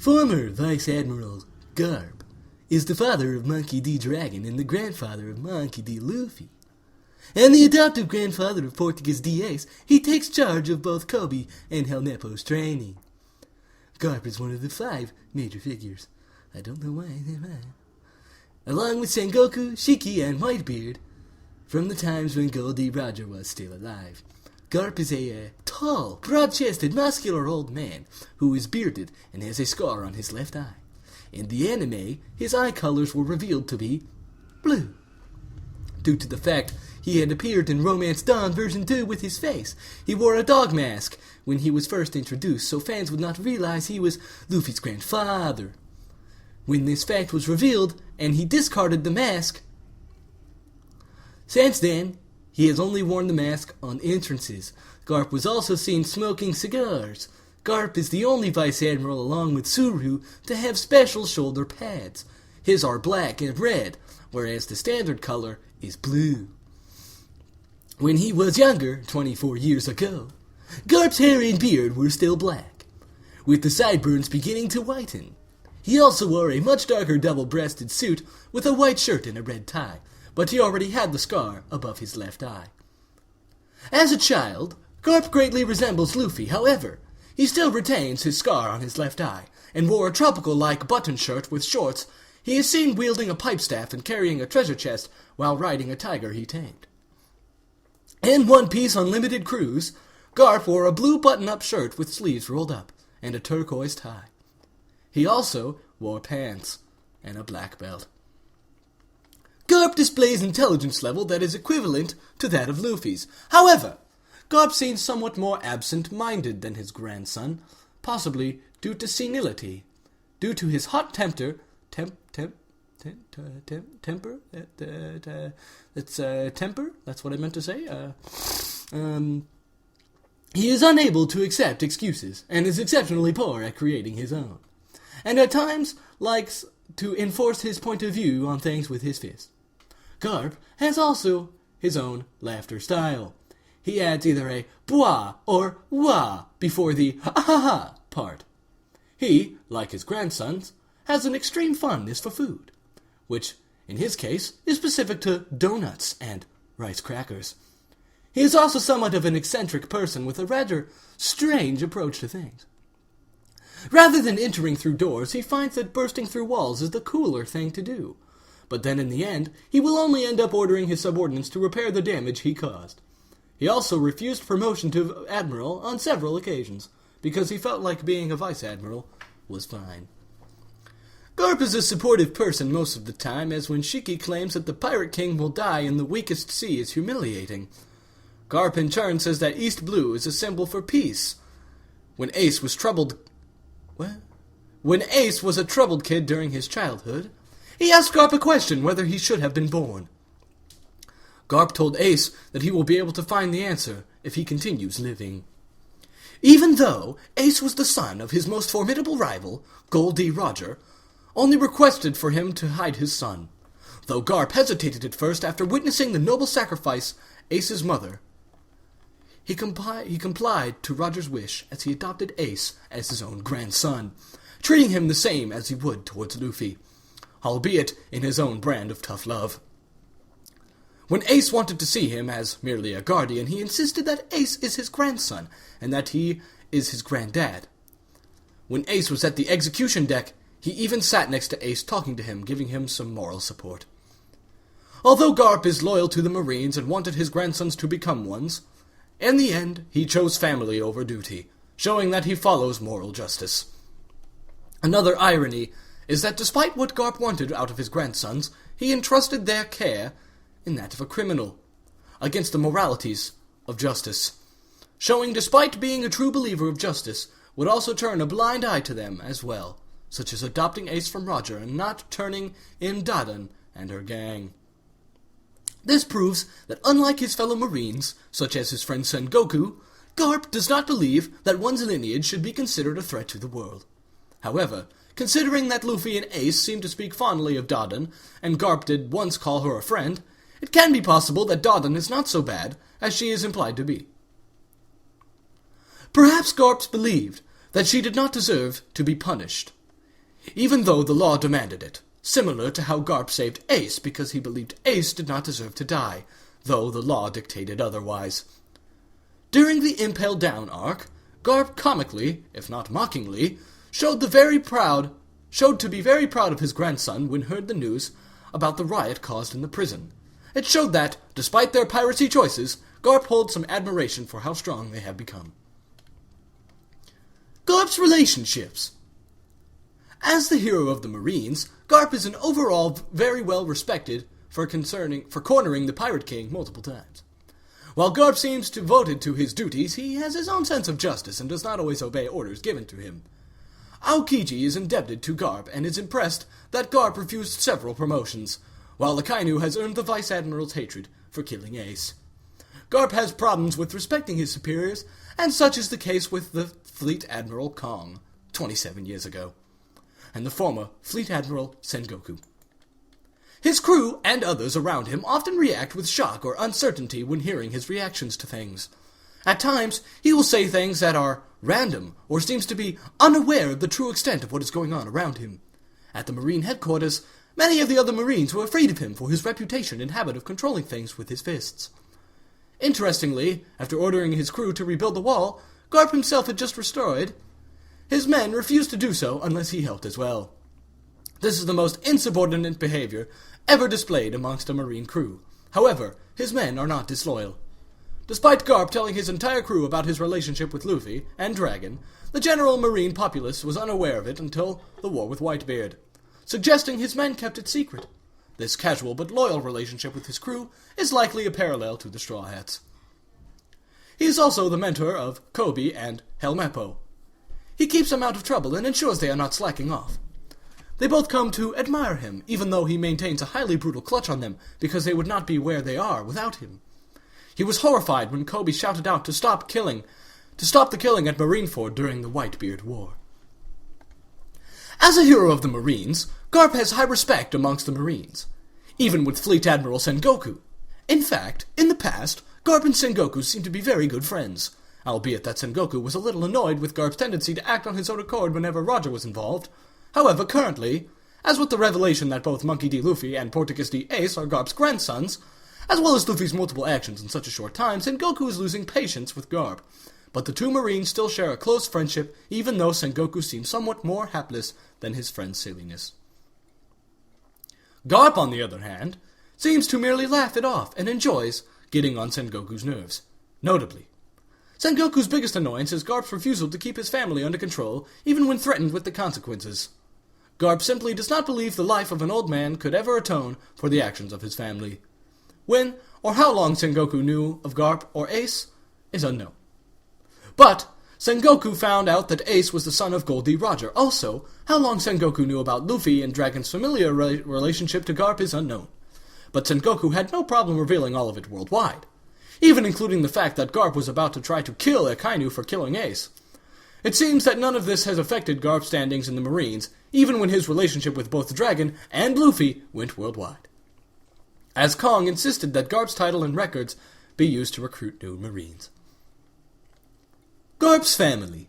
Former Vice Admiral Garp is the father of Maki D Dragon and the grandfather of Maki D Luffy. And the adoptive grandfather of Portuguese D Ace, he takes charge of both Kobe and Helmeppo's training. Garp is one of the 5 major figures. I don't know why they're mine. Along with Sengoku, Shiki, and Whitebeard, from the times when Goldie Roger was still alive. Garp is a tall, broad-chested, muscular old man who is bearded and has a scar on his left eye. In the anime, his eye colors were revealed to be blue. Due to the fact he had appeared in Romance Dawn version 2 with his face, he wore a dog mask when he was first introduced so fans would not realize he was Luffy's grandfather. When this fact was revealed and he discarded the mask, since then, he has only worn the mask on entrances. Garp was also seen smoking cigars. Garp is the only Vice Admiral along with Suru to have special shoulder pads. His are black and red, whereas the standard color is blue. When he was younger, 24 years ago, Garp's hair and beard were still black, with the sideburns beginning to whiten. He also wore a much darker double-breasted suit with a white shirt and a red tie, but he already had the scar above his left eye. As a child, Garp greatly resembles Luffy. However, he still retains his scar on his left eye, and wore a tropical-like button shirt with shorts. He is seen wielding a pipe staff and carrying a treasure chest while riding a tiger he tamed. In One Piece Unlimited Cruise, Garp wore a blue button-up shirt with sleeves rolled up and a turquoise tie. He also wore pants and a black belt. Garp displays intelligence level that is equivalent to that of Luffy's. However, Garp seems somewhat more absent-minded than his grandson, possibly due to senility. Due to his hot temper, temper? That's what I meant to say. He is unable to accept excuses, and is exceptionally poor at creating his own. And at times, likes to enforce his point of view on things with his fist. Garp has also his own laughter style. He adds either a bwah or wah before the ha-ha-ha part. He, like his grandsons, has an extreme fondness for food, which, in his case, is specific to donuts and rice crackers. He is also somewhat of an eccentric person with a rather strange approach to things. Rather than entering through doors, he finds that bursting through walls is the cooler thing to do. But then in the end, he will only end up ordering his subordinates to repair the damage he caused. He also refused promotion to Admiral on several occasions, because he felt like being a Vice Admiral was fine. Garp is a supportive person most of the time, as when Shiki claims that the Pirate King will die in the weakest sea is humiliating. Garp in turn says that East Blue is a symbol for peace. When Ace was a troubled kid during his childhood, he asked Garp a question whether he should have been born. Garp told Ace that he will be able to find the answer if he continues living. Even though Ace was the son of his most formidable rival, Goldie Roger, only requested for him to hide his son, though Garp hesitated at first after witnessing the noble sacrifice Ace's mother. He complied to Roger's wish as he adopted Ace as his own grandson, treating him the same as he would towards Luffy, albeit in his own brand of tough love. When Ace wanted to see him as merely a guardian, he insisted that Ace is his grandson, and that he is his granddad. When Ace was at the execution deck, he even sat next to Ace talking to him, giving him some moral support. Although Garp is loyal to the Marines and wanted his grandsons to become ones, in the end he chose family over duty, showing that he follows moral justice. Another irony is that despite what Garp wanted out of his grandsons, he entrusted their care in that of a criminal, against the moralities of justice, showing despite being a true believer of justice, would also turn a blind eye to them as well, such as adopting Ace from Roger and not turning in Dadan and her gang. This proves that unlike his fellow Marines, such as his friend Sengoku, Garp does not believe that one's lineage should be considered a threat to the world. However, considering that Luffy and Ace seem to speak fondly of Dadan, and Garp did once call her a friend, it can be possible that Dadan is not so bad as she is implied to be. Perhaps Garp believed that she did not deserve to be punished, even though the law demanded it, similar to how Garp saved Ace because he believed Ace did not deserve to die, though the law dictated otherwise. During the Impale Down arc, Garp comically, if not mockingly, showed to be very proud of his grandson when heard the news about the riot caused in the prison. It showed that, despite their piracy choices, Garp holds some admiration for how strong they have become. Garp's relationships. As the hero of the Marines, Garp is an overall very well respected for cornering the Pirate King multiple times. While Garp seems devoted to his duties, he has his own sense of justice and does not always obey orders given to him. Aokiji is indebted to Garp and is impressed that Garp refused several promotions, while Akainu has earned the Vice Admiral's hatred for killing Ace. Garp has problems with respecting his superiors, and such is the case with the Fleet Admiral Kong, 27 years ago, and the former Fleet Admiral Sengoku. His crew and others around him often react with shock or uncertainty when hearing his reactions to things. At times, he will say things that are random or seems to be unaware of the true extent of what is going on around him. At the Marine headquarters, many of the other Marines were afraid of him for his reputation and habit of controlling things with his fists. Interestingly, after ordering his crew to rebuild the wall, Garp himself had just restored. His men refused to do so unless he helped as well. This is the most insubordinate behavior ever displayed amongst a Marine crew. However, his men are not disloyal. Despite Garp telling his entire crew about his relationship with Luffy and Dragon, the general Marine populace was unaware of it until the war with Whitebeard, suggesting his men kept it secret. This casual but loyal relationship with his crew is likely a parallel to the Straw Hats. He is also the mentor of Kobe and Helmeppo. He keeps them out of trouble and ensures they are not slacking off. They both come to admire him, even though he maintains a highly brutal clutch on them, because they would not be where they are without him. He was horrified when Kobe shouted out to stop the killing at Marineford during the Whitebeard War. As a hero of the Marines, Garp has high respect amongst the Marines, even with Fleet Admiral Sengoku. In fact, in the past, Garp and Sengoku seemed to be very good friends, albeit that Sengoku was a little annoyed with Garp's tendency to act on his own accord whenever Roger was involved. However, currently, as with the revelation that both Monkey D. Luffy and Portuguese D. Ace are Garp's grandsons, as well as Luffy's multiple actions in such a short time, Sengoku is losing patience with Garp. But the two Marines still share a close friendship, even though Sengoku seems somewhat more hapless than his friend's silliness. Garp, on the other hand, seems to merely laugh it off and enjoys getting on Sengoku's nerves. Notably, Sengoku's biggest annoyance is Garp's refusal to keep his family under control, even when threatened with the consequences. Garp simply does not believe the life of an old man could ever atone for the actions of his family. When or how long Sengoku knew of Garp or Ace is unknown. But Sengoku found out that Ace was the son of Goldie Roger. Also, how long Sengoku knew about Luffy and Dragon's familiar relationship to Garp is unknown. But Sengoku had no problem revealing all of it worldwide, even including the fact that Garp was about to try to kill Akainu for killing Ace. It seems that none of this has affected Garp's standings in the Marines, even when his relationship with both the Dragon and Luffy went worldwide, as Kong insisted that Garp's title and records be used to recruit new Marines. Garp's family.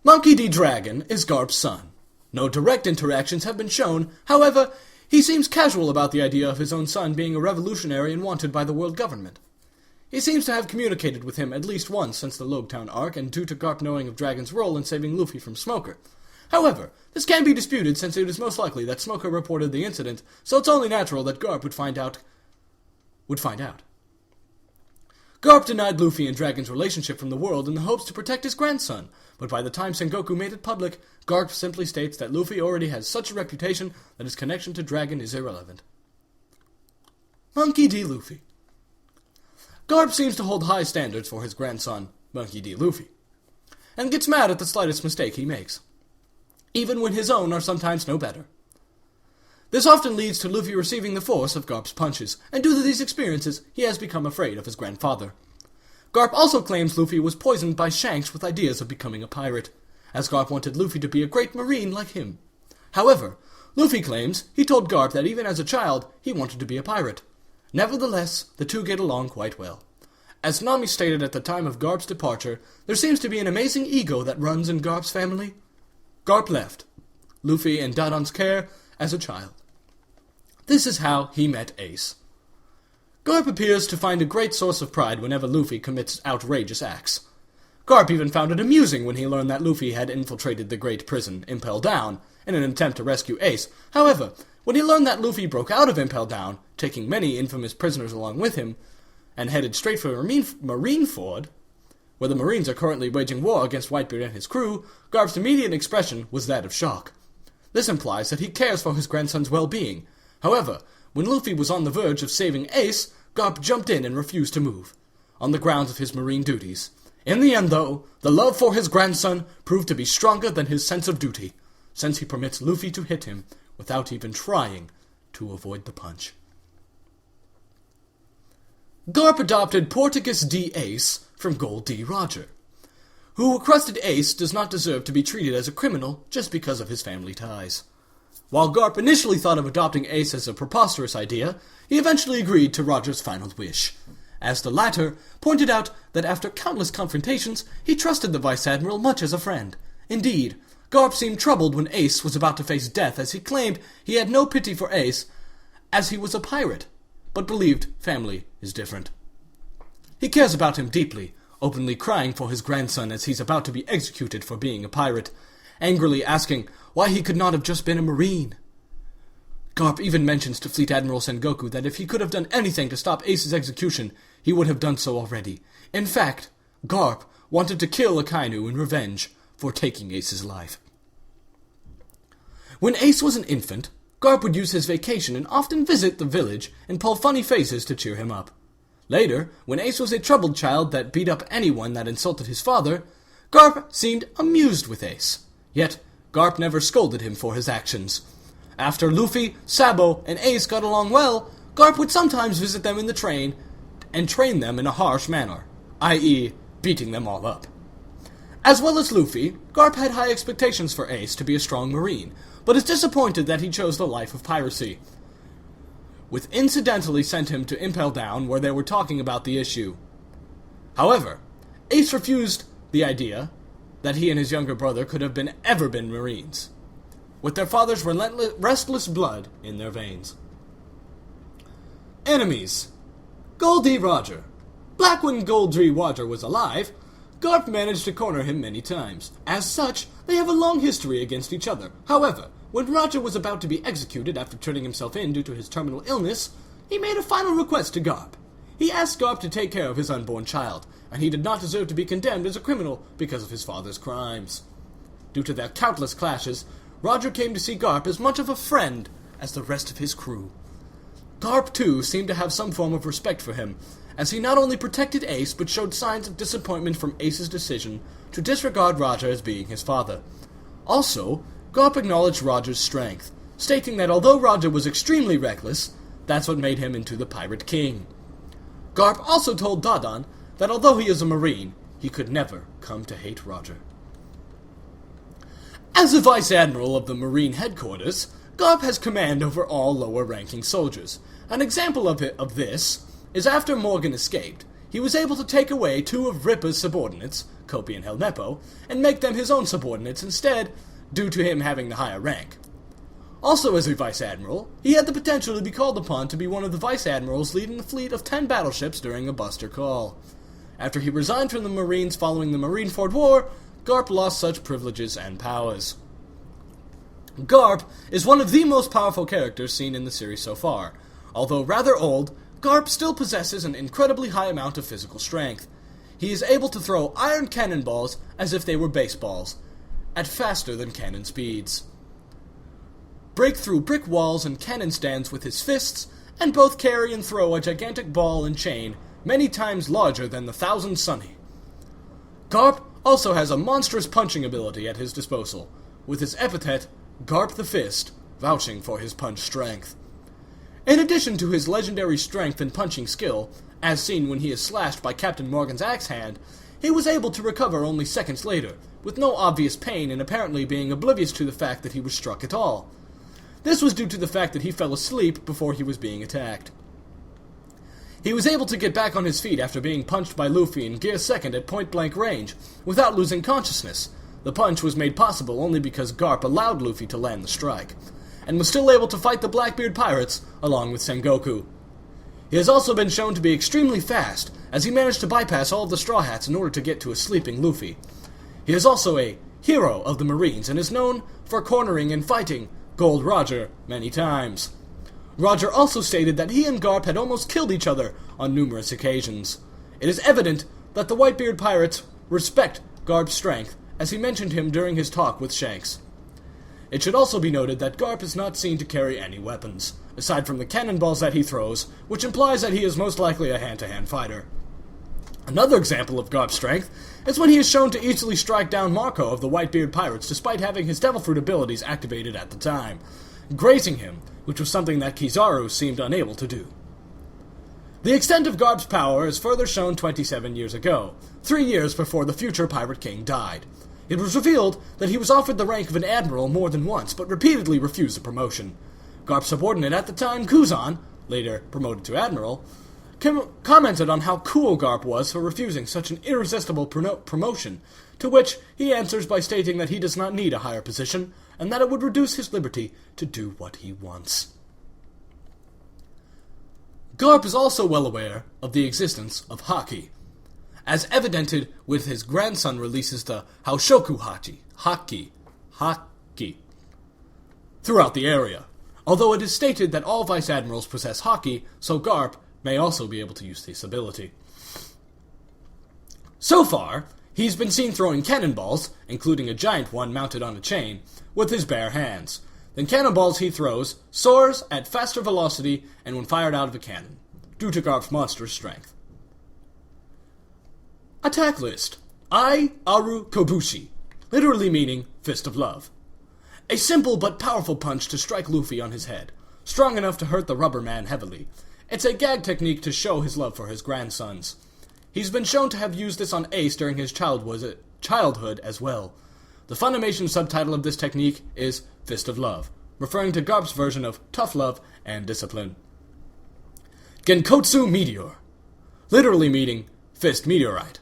Maki D. Dragon is Garp's son. No direct interactions have been shown, however, he seems casual about the idea of his own son being a revolutionary and wanted by the world government. He seems to have communicated with him at least once since the Logtown arc, and due to Garp knowing of Dragon's role in saving Luffy from Smoker. However, this can be disputed since it is most likely that Smoker reported the incident, so it's only natural that Garp would find out. Garp denied Luffy and Dragon's relationship from the world in the hopes to protect his grandson, but by the time Sengoku made it public, Garp simply states that Luffy already has such a reputation that his connection to Dragon is irrelevant. Monkey D. Luffy. Garp seems to hold high standards for his grandson, Monkey D. Luffy, and gets mad at the slightest mistake he makes, even when his own are sometimes no better. This often leads to Luffy receiving the force of Garp's punches, and due to these experiences, he has become afraid of his grandfather. Garp also claims Luffy was poisoned by Shanks with ideas of becoming a pirate, as Garp wanted Luffy to be a great marine like him. However, Luffy claims he told Garp that even as a child, he wanted to be a pirate. Nevertheless, the two get along quite well. As Nami stated at the time of Garp's departure, there seems to be an amazing ego that runs in Garp's family. Garp left Luffy in Dodon's care as a child. This is how he met Ace. Garp appears to find a great source of pride whenever Luffy commits outrageous acts. Garp even found it amusing when he learned that Luffy had infiltrated the great prison, Impel Down, in an attempt to rescue Ace. However, when he learned that Luffy broke out of Impel Down, taking many infamous prisoners along with him, and headed straight for Marineford, where the Marines are currently waging war against Whitebeard and his crew, Garp's immediate expression was that of shock. This implies that he cares for his grandson's well-being. However, when Luffy was on the verge of saving Ace, Garp jumped in and refused to move, on the grounds of his Marine duties. In the end, though, the love for his grandson proved to be stronger than his sense of duty, since he permits Luffy to hit him without even trying to avoid the punch. Garp adopted Portuguese D Ace from Gold D Roger, who requested Ace does not deserve to be treated as a criminal just because of his family ties. While Garp initially thought of adopting Ace as a preposterous idea, he eventually agreed to Roger's final wish, as the latter pointed out that after countless confrontations, he trusted the Vice Admiral much as a friend. Indeed, Garp seemed troubled when Ace was about to face death, as he claimed he had no pity for Ace, as he was a pirate, but believed family is different. He cares about him deeply, openly crying for his grandson as he's about to be executed for being a pirate, angrily asking why he could not have just been a Marine. Garp even mentions to Fleet Admiral Sengoku that if he could have done anything to stop Ace's execution, he would have done so already. In fact, Garp wanted to kill Akainu in revenge for taking Ace's life. When Ace was an infant, Garp would use his vacation and often visit the village and pull funny faces to cheer him up. Later, when Ace was a troubled child that beat up anyone that insulted his father, Garp seemed amused with Ace. Yet, Garp never scolded him for his actions. After Luffy, Sabo, and Ace got along well, Garp would sometimes visit them in the train and train them in a harsh manner, i.e., beating them all up. As well as Luffy, Garp had high expectations for Ace to be a strong Marine, but is disappointed that he chose the life of piracy, with incidentally sent him to Impel Down where they were talking about the issue. However, Ace refused the idea that he and his younger brother could have ever been Marines, with their father's restless blood in their veins. Enemies. Gold D Roger. Back when Gold D Roger was alive, Garp managed to corner him many times. As such, they have a long history against each other. However, when Roger was about to be executed after turning himself in due to his terminal illness, he made a final request to Garp. He asked Garp to take care of his unborn child, and he did not deserve to be condemned as a criminal because of his father's crimes. Due to their countless clashes, Roger came to see Garp as much of a friend as the rest of his crew. Garp, too, seemed to have some form of respect for him, as he not only protected Ace, but showed signs of disappointment from Ace's decision to disregard Roger as being his father. Also, Garp acknowledged Roger's strength, stating that although Roger was extremely reckless, that's what made him into the Pirate King. Garp also told Dodon that although he is a Marine, he could never come to hate Roger. As a Vice Admiral of the Marine Headquarters, Garp has command over all lower-ranking soldiers. An example of this is after Morgan escaped, he was able to take away 2 of Ripper's subordinates, Kopi and Helmeppo, and make them his own subordinates instead, due to him having the higher rank. Also as a Vice Admiral, he had the potential to be called upon to be one of the Vice Admirals leading a fleet of 10 battleships during a Buster call. After he resigned from the Marines following the Marineford War, Garp lost such privileges and powers. Garp is one of the most powerful characters seen in the series so far. Although rather old, Garp still possesses an incredibly high amount of physical strength. He is able to throw iron cannonballs as if they were baseballs, at faster than cannon speeds, break through brick walls and cannon stands with his fists, and both carry and throw a gigantic ball and chain many times larger than the Thousand Sunny. Garp also has a monstrous punching ability at his disposal, with his epithet, Garp the Fist, vouching for his punch strength. In addition to his legendary strength and punching skill, as seen when he is slashed by Captain Morgan's axe hand, he was able to recover only seconds later, with no obvious pain and apparently being oblivious to the fact that he was struck at all. This was due to the fact that he fell asleep before he was being attacked. He was able to get back on his feet after being punched by Luffy in Gear 2nd at point-blank range, without losing consciousness, The punch was made possible only because Garp allowed Luffy to land the strike, and was still able to fight the Blackbeard pirates along with Sengoku. He has also been shown to be extremely fast, as he managed to bypass all of the Straw Hats in order to get to a sleeping Luffy. He is also a hero of the Marines and is known for cornering and fighting Gold Roger many times. Roger also stated that he and Garp had almost killed each other on numerous occasions. It is evident that the Whitebeard pirates respect Garp's strength, as he mentioned him during his talk with Shanks. It should also be noted that Garp is not seen to carry any weapons, aside from the cannonballs that he throws, which implies that he is most likely a hand-to-hand fighter. Another example of Garp's strength is when he is shown to easily strike down Marco of the Whitebeard pirates despite having his Devil Fruit abilities activated at the time, grazing him, which was something that Kizaru seemed unable to do. The extent of Garp's power is further shown 27 years ago, 3 years before the future Pirate King died. It was revealed that he was offered the rank of an admiral more than once, but repeatedly refused the promotion. Garp's subordinate at the time, Kuzan, later promoted to admiral, commented on how cool Garp was for refusing such an irresistible promotion, to which he answers by stating that he does not need a higher position, and that it would reduce his liberty to do what he wants. Garp is also well aware of the existence of Haki, as evidented with his grandson releases the Haoshoku Haki, throughout the area, although it is stated that all Vice Admirals possess Haki, so Garp may also be able to use this ability. So far, he's been seen throwing cannonballs, including a giant one mounted on a chain, with his bare hands. The cannonballs he throws soars at faster velocity and when fired out of a cannon, due to Garp's monstrous strength. Attack list. Ai Aru Kobushi, literally meaning Fist of Love. A simple but powerful punch to strike Luffy on his head, strong enough to hurt the rubber man heavily. It's a gag technique to show his love for his grandsons. He's been shown to have used this on Ace during his childhood as well. The Funimation subtitle of this technique is Fist of Love, referring to Garp's version of tough love and discipline. Genkotsu Meteor, literally meaning Fist Meteorite.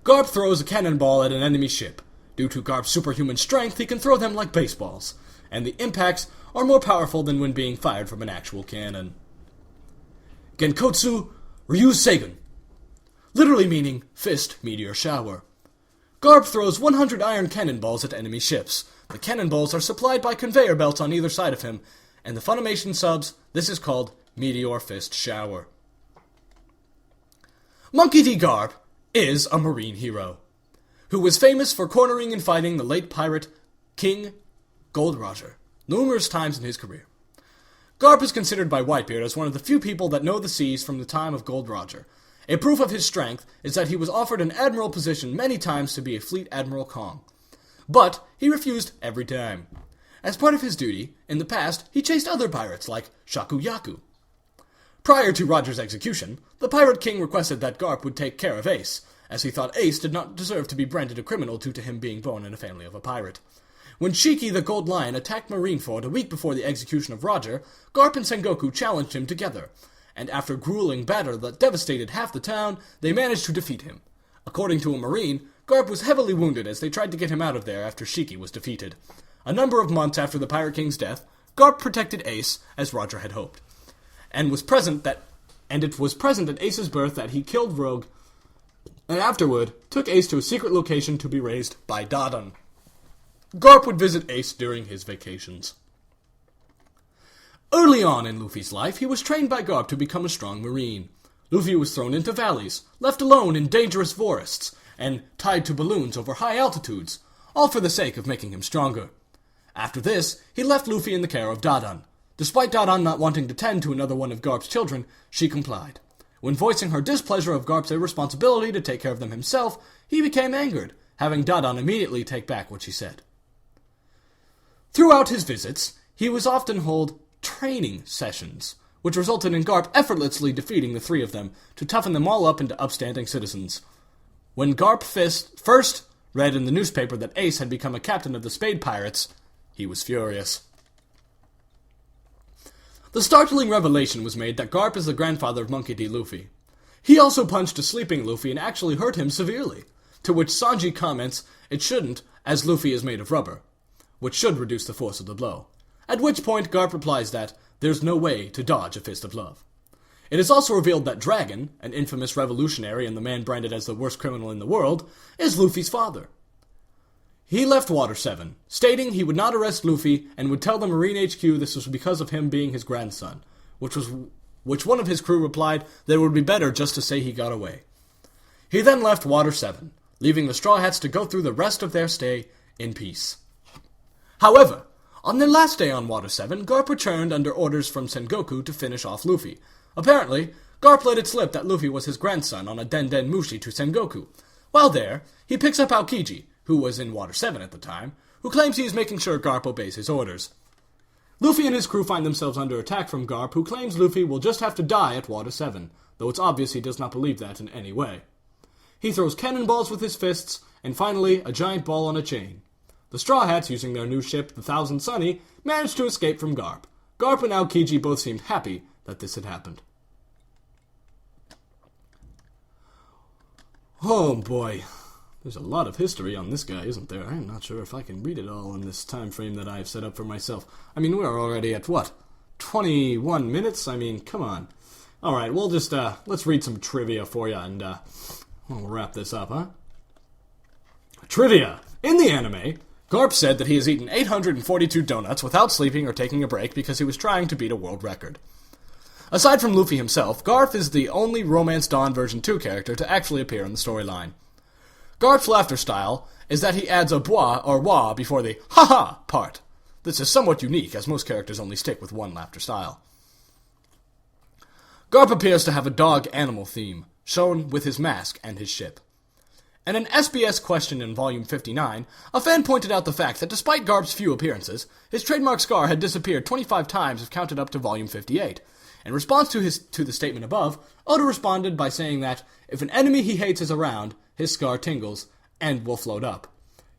Garp throws a cannonball at an enemy ship. Due to Garp's superhuman strength, he can throw them like baseballs, and the impacts are more powerful than when being fired from an actual cannon. Genkotsu Ryuseigun, literally meaning Fist Meteor Shower. Garp throws 100 iron cannonballs at enemy ships. The cannonballs are supplied by conveyor belts on either side of him, and the Funimation subs, this is called Meteor Fist Shower. Maki D Gop is a marine hero, who was famous for cornering and fighting the late pirate King Gold Roger numerous times in his career. Garp is considered by Whitebeard as one of the few people that know the seas from the time of Gold Roger. A proof of his strength is that he was offered an admiral position many times to be a Fleet Admiral Kong, but he refused every time. As part of his duty, in the past, he chased other pirates like Shakuyaku. Prior to Roger's execution, the Pirate King requested that Garp would take care of Ace, as he thought Ace did not deserve to be branded a criminal due to him being born in a family of a pirate. When Shiki the Gold Lion attacked Marineford a week before the execution of Roger, Garp and Sengoku challenged him together, and after grueling battle that devastated half the town, they managed to defeat him. According to a Marine, Garp was heavily wounded as they tried to get him out of there after Shiki was defeated. A number of months after the Pirate King's death, Garp protected Ace, as Roger had hoped, and it was present at Ace's birth that he killed Rogue, and afterward took Ace to a secret location to be raised by Dadan. Garp would visit Ace during his vacations. Early on in Luffy's life, he was trained by Garp to become a strong marine. Luffy was thrown into valleys, left alone in dangerous forests, and tied to balloons over high altitudes, all for the sake of making him stronger. After this, he left Luffy in the care of Dadan. Despite Dadan not wanting to tend to another one of Garp's children, she complied. When voicing her displeasure of Garp's irresponsibility to take care of them himself, he became angered, having Dadan immediately take back what she said. Throughout his visits, he was often hold training sessions, which resulted in Garp effortlessly defeating the three of them to toughen them all up into upstanding citizens. When Garp first read in the newspaper that Ace had become a captain of the Spade Pirates, he was furious. The startling revelation was made that Garp is the grandfather of Monkey D. Luffy. He also punched a sleeping Luffy and actually hurt him severely. to which Sanji comments, "It shouldn't, as Luffy is made of rubber," which should reduce the force of the blow. At which point Garp replies that there's no way to dodge a fist of love. It is also revealed that Dragon, an infamous revolutionary and the man branded as the worst criminal in the world, is Luffy's father. He left Water 7, stating he would not arrest Luffy and would tell the Marine HQ this was because of him being his grandson, which one of his crew replied that it would be better just to say he got away. He then left Water 7, leaving the Straw Hats to go through the rest of their stay in peace. However, on their last day on Water 7, Garp returned under orders from Sengoku to finish off Luffy. Apparently, Garp let it slip that Luffy was his grandson on a Den Den Mushi to Sengoku. While there, he picks up Aokiji, who was in Water 7 at the time, who claims he is making sure Garp obeys his orders. Luffy and his crew find themselves under attack from Garp, who claims Luffy will just have to die at Water 7, though it's obvious he does not believe that in any way. He throws cannonballs with his fists, and finally, a giant ball on a chain. The Straw Hats, using their new ship, the Thousand Sunny, managed to escape from Garp. Garp and Aokiji both seemed happy that this had happened. Oh boy, there's a lot of history on this guy, isn't there? I'm not sure if I can read it all in this time frame that I've set up for myself. I mean, we're already at, 21 minutes? I mean, come on. Alright, we'll just, let's read some trivia for you, and, we'll wrap this up, huh? Trivia! In the anime, Garp said that he has eaten 842 donuts without sleeping or taking a break because he was trying to beat a world record. Aside from Luffy himself, Garp is the only Romance Dawn version 2 character to actually appear in the storyline. Garp's laughter style is that he adds a bois or wah before the ha-ha part. This is somewhat unique, as most characters only stick with one laughter style. Garp appears to have a dog-animal theme, shown with his mask and his ship. In an SBS question in Volume 59, a fan pointed out the fact that despite Garp's few appearances, his trademark scar had disappeared 25 times if counted up to Volume 58. In response to the statement above, Oda responded by saying that if an enemy he hates is around, his scar tingles and will float up.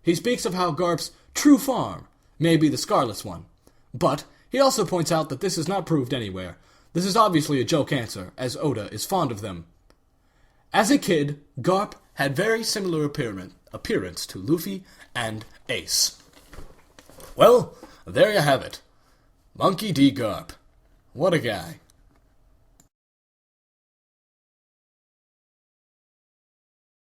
He speaks of how Garp's true form may be the scarless one, but he also points out that this is not proved anywhere. This is obviously a joke answer, as Oda is fond of them. As a kid, Garp had very similar appearance to Luffy and Ace. Well, there you have it. Monkey D. Garp. What a guy.